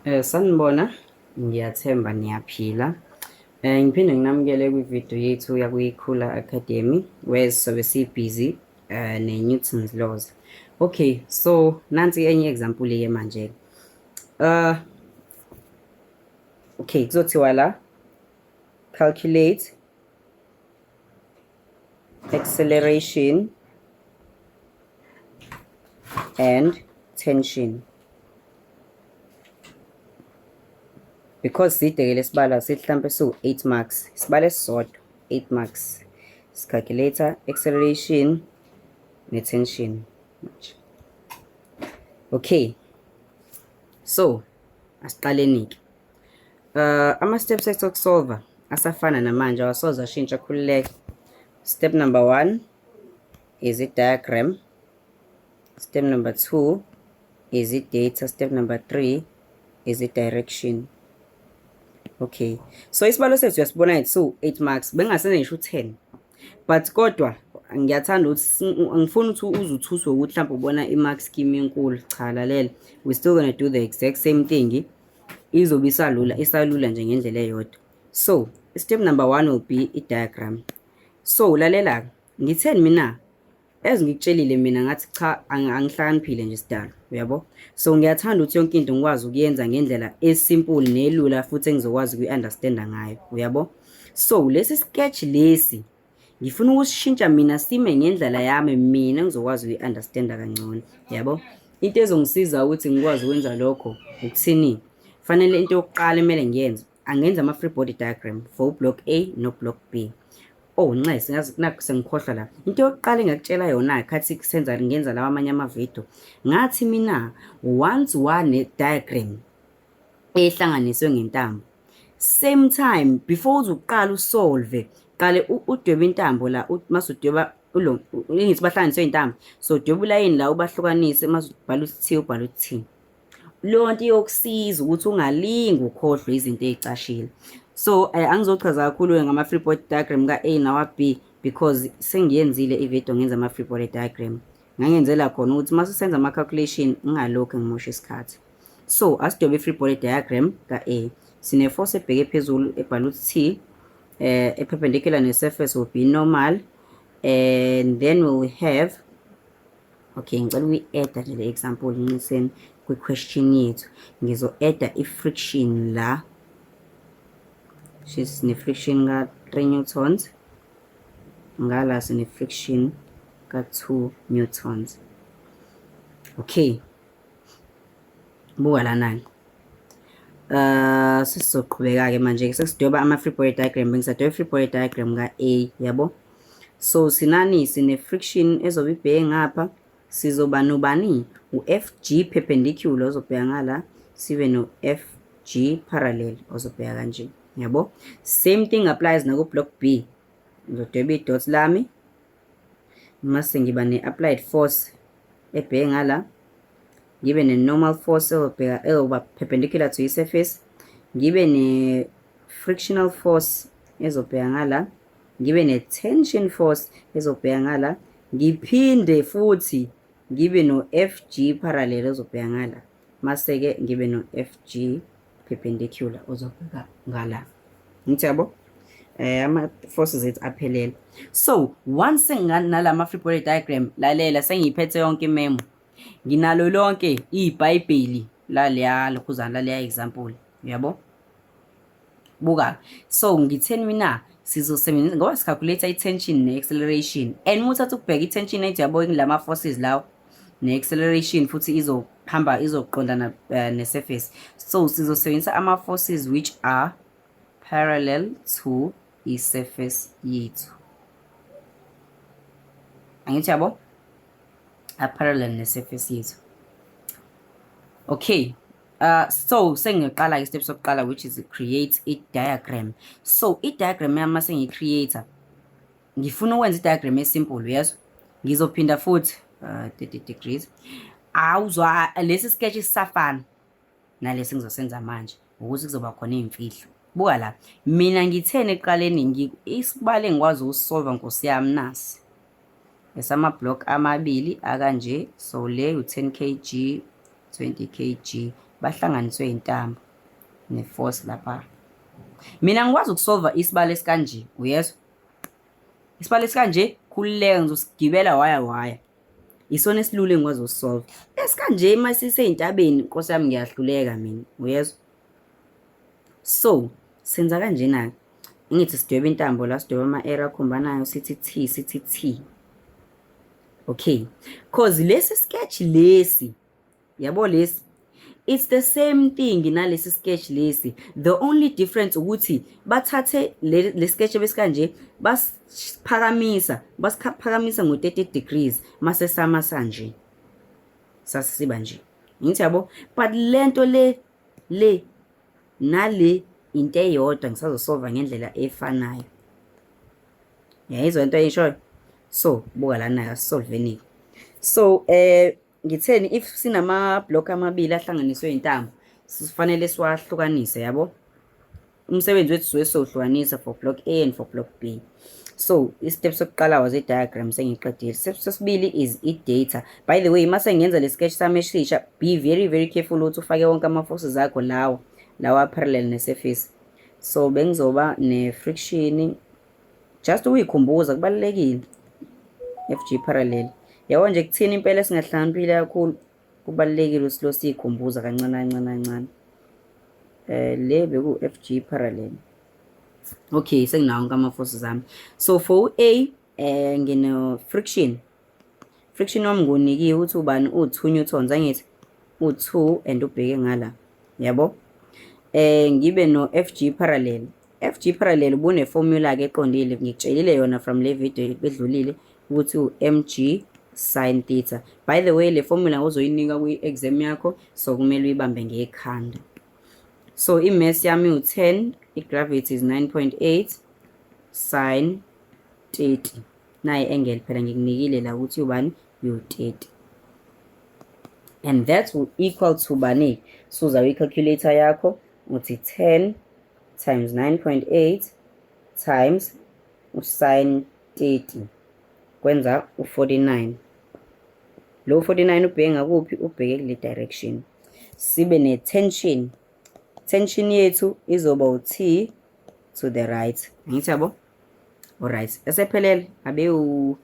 Sanibona, ngiyathemba niyaphila. Ngiphinde nginamukele kwividiyo yethu yakuyiKhula Academy where sobe sibhizi ne-Newton's laws. Okay, so nansi enye example ke manje. Okay, kuzothiwa la calculate acceleration and tension. Because side-ke lesibalo sihlampe su-8 marks, isibalo esisodwa 8 marks. Sicalculate acceleration ne-tension. Okay, so asiqaleni-ke. Ama-steps ethu okusolva asafana namanje, awasoze ashintsha akhululeke. Step number 1 is i-diagram. Step number 2 is i-data. Step number 3 is i-direction. Okay, so isibalo sethu uyasibona yethu 8 marks, bengasenze ngisho 10, but kodwa ngiyathanda ukuthi angifuni ukuthi uzuthuswe ukuthi mhlawumbe ubona i-mark scheme enkulu. Cha, lalela, we still gonna do the exact same thing. Izobe isalula nje ngendlela eyodwa. So step number 1 will be i-diagram. So lalela, ngitheni mina as ngikutshelile mina ngathi cha angihlakaniphile nje sidalo, uyabo. So ngiyathanda ukuthi yonke into ngikwazi ukuyenza ngendlela esimple nelula futhi engizokwazi ukuyi-understanda ngayo, uyabo. So lesi sketch lesi ngifuna ukusishintsha mina sime ngendlela yami mina ngizokwazi ukuyi-understanda kangcono, yabo. Into ezongisiza ukuthi ngikwazi ukwenza lokho ukuthini, fanele into yokuqala emele ngiyenze, angenza ama-free body diagram for block A no block B. Oh nxa naku sengikhohlwa la, into yokuqala engakutshela yona khathi ngenza lawa amanye amavidiyo, ngathi mina once wane-diagram ehlanganiswe ngentambo, same time before uzuqala usolve, qale udwebe intambo la, masudweba ngithi bahlanganiswe intambo, so udweba ulayini la ubahlukanise, masubhala ukuthi T ubhala ukuthi T. Leyo nto iyokusiza ukuthi ungalingi ukhohlwe izinto ezicashile. So angizochaza kakhulu ngama-free body diagram ka-A nawa-B because sengiyenzile ividiyo ngenza ama-free body diagram. Ngangenzela khona ukuthi masusenza ama-calculation ngingalokhu ngimosha isikhathi. So asidwebe i-free body diagram ka-A. Sine-force ebheke phezulu ebhala ukuthi T, perpendicular ne-surface will be normal, and then we will have, okay, ngicela ukuyi-add nje le example ngiseni kwi-question yethu. Ngizo-add i-friction la, she's ne-friction ka-3 newtons, ngala sine-friction ka-2 newtons. Okay, buka lana-ke. Sesizoqhubeka-ke manje-ke sesidweba ama-free body diagram. Bengisadweba i-free body diagram ka-A, yabo. So sinani, sine-friction ezobe ibheke ngapha, sizoba nobani, u-FG perpendicular ozobheka ngala, sibe no-FG parallel ozobheka kanje, yabo. Same thing applies naku-block B. Ngizodweba i-dots lami, mase ngiba ne-applied force ebheke ngala, ngibe ne-normal force ezoba perpendicular to i-surface, ngibe ne-frictional force ezobheka ngala, ngibe ne-tension force ezobheka ngala, ngiphinde futhi ngibe no-FG parallel ezobheka ngala, mase-ke ngibe no-FG perpendicular ozobheka ngala. Ngithi yabo, ama-forces ethu aphelele. So once senginala ama-free body diagram, lalela sengiyiphethe yonke imemo, nginalo lonke iBhayibheli laleya lokhuzana laleya example, uyabo. Buka, so ngitheni mina sizosebenzisa ngoba sicalculate i-tension ne-acceleration, and muthatha ukubheka i-tension ethu yabo ngilama forces lawo ne-acceleration futhi izoqondana ne-surface. So sizosebenzisa ama-forces which are parallel to i-surface yethu. Angithi yabo, a-parallel ne-surface yethu. Okay, so sengiqala i-step sokuqala which is create i-diagram. So i-diagram yami sengi-creator, ngifuna ukwenza i-diagram esimple, yes. Ngizophinda futhi 30 degrees. Awuzwa lesi sketch isafana nalesi ngizosenza manje ukuthi kuzoba khona izimfihlo. Buka la, mina ngithene eqaleni isibalo engikwazi ukusolve nkosi yami nasi. Esama block amabili akanje, so le u10 kg 20 kg bahlanganiswe intambo neforce lapha. Mina ngikwazi ukusolva isibalo esikanje, uyezwa? Isibalo esikanje khulileka ngizosigibela waya. Isona esilule engikwazi ukusolva. Esikanje masiseyintabeni Nkosi yami ngiyahluleka mina, uyezwa? So, senza kanjena. Ngithi sidwebe intambo la sidwebe ama-arrow akhombanayo sithi T sithi T. Okay. Cause lesi sketch lesi, yabo lesi, it's the same thing nalesi sketch lesi. The only difference ukuthi bathathe le sketch besikanje basiphakamisa ngo-30 degrees mase sama sanje. Sasiba nje. Ngithi yabo, but lento le nale into eyodwa ngisazosolva ngendlela efanayo. Yayizwa into eyishoyo? So, buka lana asisolveni. So, ngitheni if sinama block amabili ahlanganiswe intambo, sifanele siwahlukanise, yabo? Umsebenzi wethu sizohlukanisa for block A and for block B. So, istep sokuqala was i-diagram sengiqedile. Step sesibili is i-data. By the way, mase ngenza le sketch sami esisha, be very careful ukuthi ufake wonke ama-forces akho lawa parallel ne-surface. So, bengizoba ne-friction, just uyikhumbuza kubalulekile. FG parallel. Yabo nje kuthini impela singahlakaniphile kakhulu, kubalulekile ukuthi lo siyikhumbuza kancane. Le beku FG parallel. Okay, senginawo wonke ama-forces ami. So for A, ngine friction. Friction wami ngunikiwe ukuthi ubani u2 newtons, angithi u2 and ubheke ngala. Yabo? Ngibe no FG parallel. FG parallel ubune formula ke eqondile, ngikutshelile yona from le video bedlulile ukuthi u-mg sin theta. By the way, le formula uzoyinika kwi-exam yakho, so kumele uyibambe ngekhanda. So i-mass yami u10, i-gravity is 9.8 sin 30. Nayi angle phela ngikunikile la ukuthi ubani u30. And that will equal to bani. So uzawi calculator yakho uthi 10 times 9.8 times sin 30 kwenza u49. Lo 49 ubheke ngakuphi? Ubheke kule direction. Sibe ne-tension. Tension yethu izoba u-T to the right. Ngithi yabo? Alright. Esephelele abe u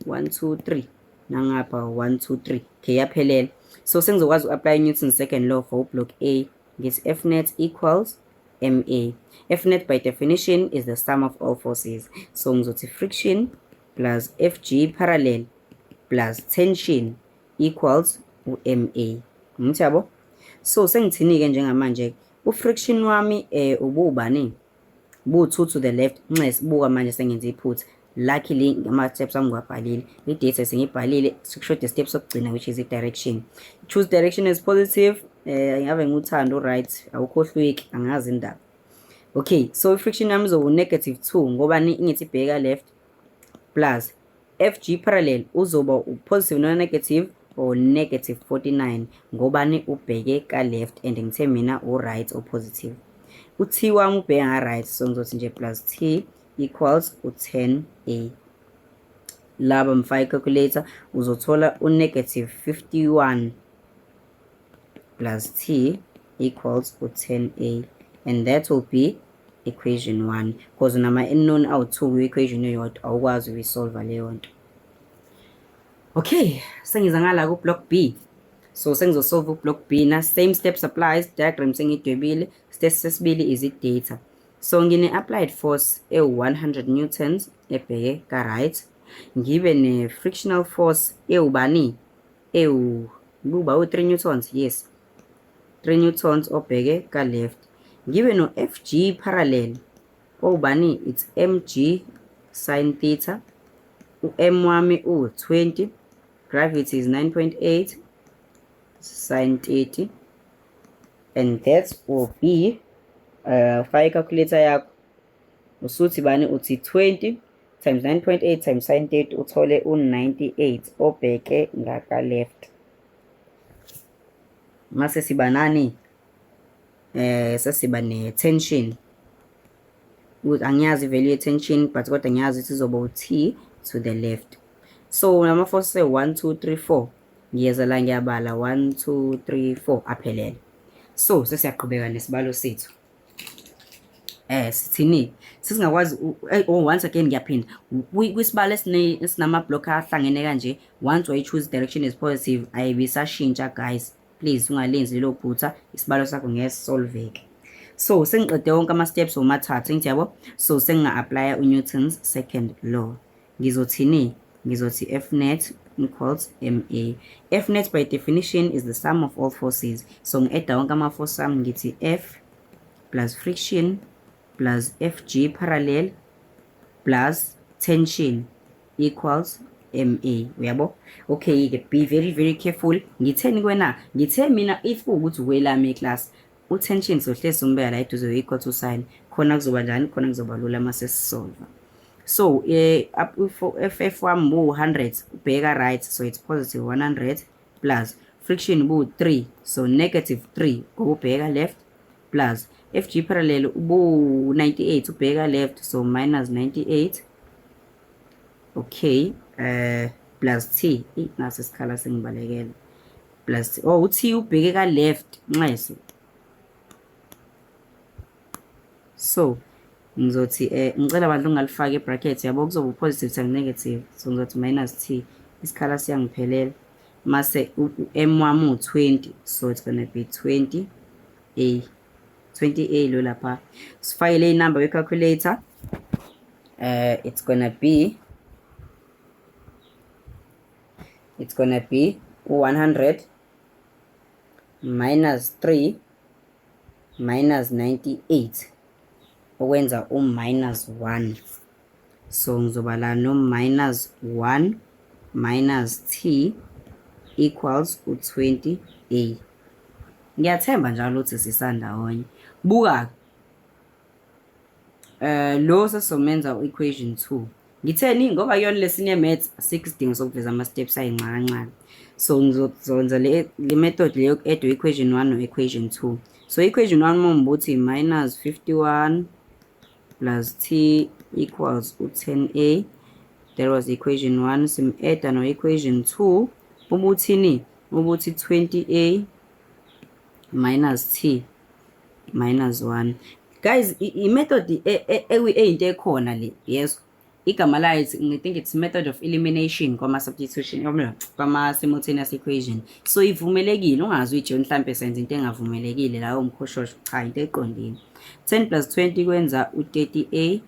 1 2 3. Nangapha 1 2 3. Okay, yaphelele. So sengizokwazi u-apply Newton's second law for block A. Ngithi F net equals MA. F net by definition is the sum of all forces. So ngizothi friction plus FG parallel plus tension equals MA. Ngithi yabo? So sengithini ke njengamanje u-friction wami ububani? Bu2 to the left. Nxa sibuka manje sengenza iphutha. Luckily ama-steps ami ngiwabhalile. I-data sengibhalile, sekusho the steps sokugcina which is i-direction. Choose direction as positive. Ngabe nguthando right, awukhohlweki, angazi indaba. Okay, so friction yami izoba negative 2 ngoba ngithi bheka left plus FG parallel uzoba positive no negative or negative 49 ngoba ubheke ka left and ngithe mina u right or positive. U-T wami ubheka nga right, so ngizothi nje plus T equals u10A. Laba mfake calculator uzothola u-negative 51 plus T equals u10A, and that will be equation 1 because nama unknown awu2 equation eyodwa awukwazi ukuyisolva leyo nto. Okay, sengiza ngala ku block B. So sengizosolve block B na same steps applies, diagram sengidwebile. Step sesibili is data. So ngine applied force e100 newtons ebheke ka right. Ngibe ne frictional force ubani buba u3 newtons, yes, 3 newtons obheke ka left. Ngibe no FG parallel ubani, it's mg sin theta. U-m wami u20, gravity is 9.8 sin 30, and that will be fake calculator yakho usuthi bani uthi 20 times 9.8 times sin 30 uthole u98 obheke ngaka left. Mase siba nani sesiba ne tension. Angiyazi value tension but kodwa ngiyazi ukuthi izoba u-T to the left. So nama force 1 2 3 4 ngiyeza la ngiyabala 1 2 3 4 aphelele. So sesiyaqhubeka nesibalo sethu. Sithini sisingakwazi once again ngiyaphinda kwisibalo esinama block ahlangene kanje, once I choose direction is positive ayibisashintsha guys, please ungalenzi lelo phutha, isibalo sakho ngesisolveke. So sengiqede wonke ama steps omathathu ngithi yabo. So senginga-apply uNewton's second law. Ngizothini? Ngizothi F net equals ma. F net by definition is the sum of all forces. So ngi-add wonke ama force ami ngithi F plus friction plus Fg parallel plus tension equals ma. Uyabo? Okay ke, be very careful. Ngitheni kwena? Ngithe mina if ukuthi welami eclass utension sohlezi umbeka la eduze equal to sign, khona kuzoba njani, khona kuzoba lula mase sisolve. So up ff wami bu 100 ubheka right, so it's positive 100 plus friction bu 3, so negative 3 ngoba ubheka left, plus Fg parallel bu 98 ubheka left, so minus 98. Okay, plus t naso isikhala sengibalekela, plus t ubheke ka left nxese. So ngizothi ngicela abantu ungalifaka ebracket yabo, kuzoba positive times negative, so ngizothi minus t, isikhala siyangiphelela, mase m wami u20, so it's going to be 20a lo lapha. Sifayele inumber we-calculator, it's gonna be 100 minus 3 minus 98 okwenza minus 1. So ngizoba la no minus 1 minus t equals u20a. Ngiyathemba njalo ukuthi sisandawonye. Buka lo sesomenza equation 2. Ngitheni ngoba yona lesine maths asikudinga sokuveza ama steps ayincane. So ngizonza le method le yoku-add equation 1 no equation 2. So equation 1 mombuthi minus 51 plus t equals u10a. That was equation 1. Sim-add no equation 2 ubuthini? Ubuthi 20a minus t minus 1. Guys, i-method eyinto ekhona le, yes, igama layo I think it's method of elimination kwama-substitution kwama-simultaneous equation. So ivumelekile, ungazi uyijo mhlampe senze into engavumelekile la umkhoshosho, cha into eqondile. 10 plus 20 kwenza u30a,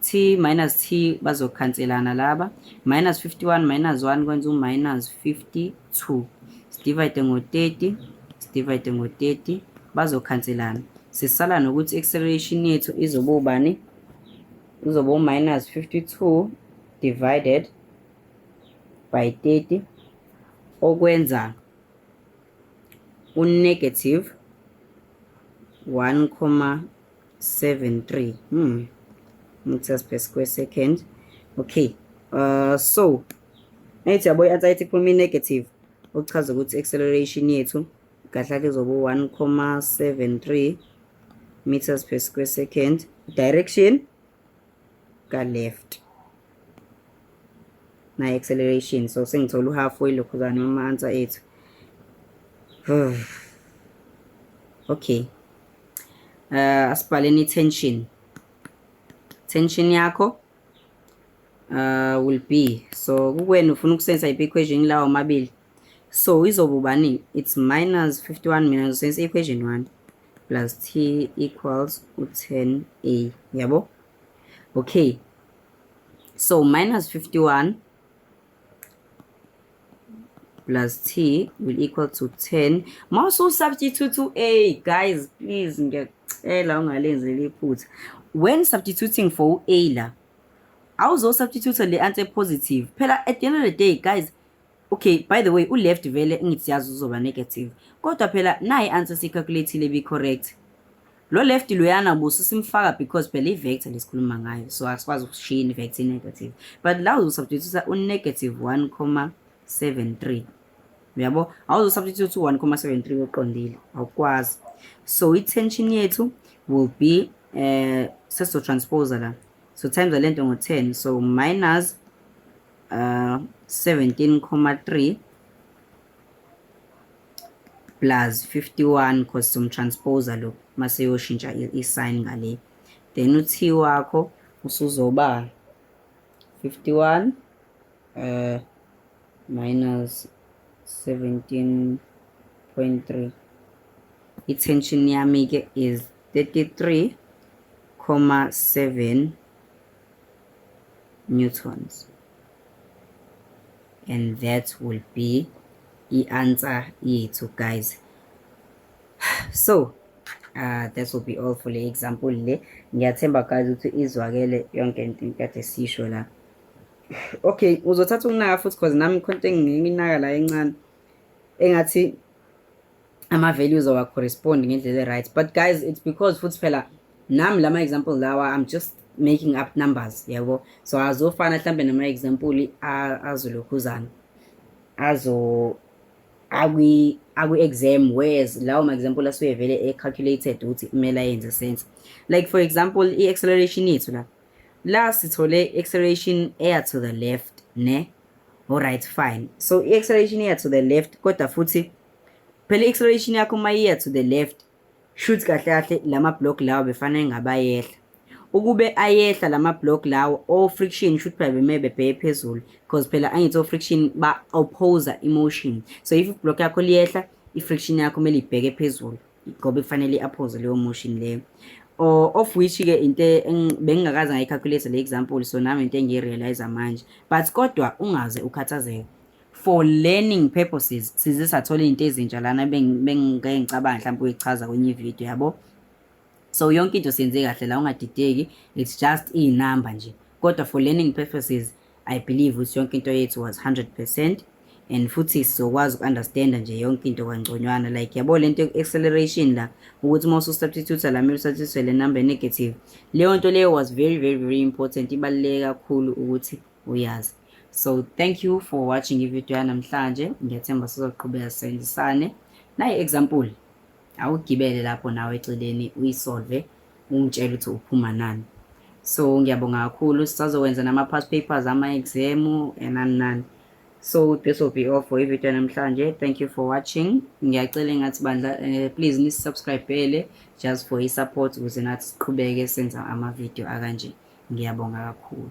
t minus t bazokhanselana laba, minus 51 minus 1 kwenza u-minus 52. Sidivide ngo-30, sidivide ngo-30 bazokhanselana. Sisala nokuthi acceleration yethu izoba ubani? Izoba u-minus 52 divided by 30 okwenza u-negative 1,73 meters per square second. Okay, so ethi yabo i-answer ithi kuphuma i-negative, okuchaza ukuthi acceleration yethu kahle izoba 1,73 meters per square second, direction ka left na acceleration. So sengithola halfway lokhuzana ama answer ethu. Okay, asibhaleni tension yakho will be, so kuwena ufuna ukusenza i-equation lawo mabili, so izoba ubani? It's minus 51 minus sense equation 1 plus t equals u10a. Yabo? Okay, so minus 51 plus t will equal to 10. Mawusu substitute to a, guys, please ngiyacela ungalenzeli iphutha. When substituting for a la, awuzo substitute le answer positive phela at the end of the day guys. Okay, by the way, u-left vele ngithi yazi uzoba negative, kodwa phela na i-answer sicalculate be correct. Lo left loyana bususimfaka because phela i-vector lesikhuluma ngayo, so asikwazi ukushiya i-vector negative, but la uzosubstitute u-negative 1,73. Uyabo? Awuzosubstitute u-1,73 oqondile, awukwazi. So i-tension yethu will be seso-transpose la, so times the length of 10, so minus 17,3 plus 51 cause somtransposer lo mase yoshintsha i-sign ngale, then u-t wakho usuzoba 51 minus 17.3. I-tension yami ke is 33.7 newtons, and that will be i-answer yethu guys. So that will be all for le example le. Ngiyathemba guys ukuthi izwakele yonke into ekade sisho la. Okay, uzothatha ukunaka futhi cause nami khona enginaka la encane engathi ama values awa correspond ngendlela right, but guys it's because futhi phela nami lama example lawa I'm just making up numbers yabo, so azofana mhlambe nama example azolokhuzana akwi exam, whereas lawo ma example asuye vele calculated ukuthi kumele yenze sense. Like for example i-acceleration yethu la sithole acceleration eya to the left ne, alright fine, so i-acceleration eya to the left kodwa futhi phela i-acceleration yakho mayiya to the left shoot kahle kahle lama block lawo befanele ngabayehla, ukube ayehla lama block lawo o friction should phela maybe bebheke phezulu because phela angithi o friction ba oppose emotion, so if block yakho liyehla i-friction yakho kumele ibheke phezulu ngoba kufanele i-oppose leyo motion leyo, or of which ke into bengingakaze ngayicalculate le example, so nami into engirealize manje, but kodwa ungaze ukhathazeke. For learning purposes size sathola into ezintsha lana bengike ngicabanga mhlawumbe uyichaza kwenye video yabo. So yonke into siyenze kahle la, ungadideki, it's just inamba nje, kodwa for learning purposes I believe ukuthi yonke into yethu was 100%, and futhi sizokwazi ukunderstand nje yonke into kangconywana. Like yabo lento acceleration la ukuthi mase substitute la mele substitute le number negative, leyo nto leyo was very important, ibaluleke kakhulu ukuthi uyazi. So thank you for watching ivideo yanamhlanje, ngiyathemba sizoqhubeka sisebenzisane nayi example awugibele lapho nawe eceleni uyisolve ungitshela ukuthi uphuma nani. So ngiyabonga kakhulu, sizokwenza nama past papers ama exam nani. So this will be all for ivideo namhlanje. Thank you for watching. Ngiyacela ngathi bandla please nisubscribe just for support ukuze nathi siqhubeke senza ama video akanje. Ngiyabonga kakhulu.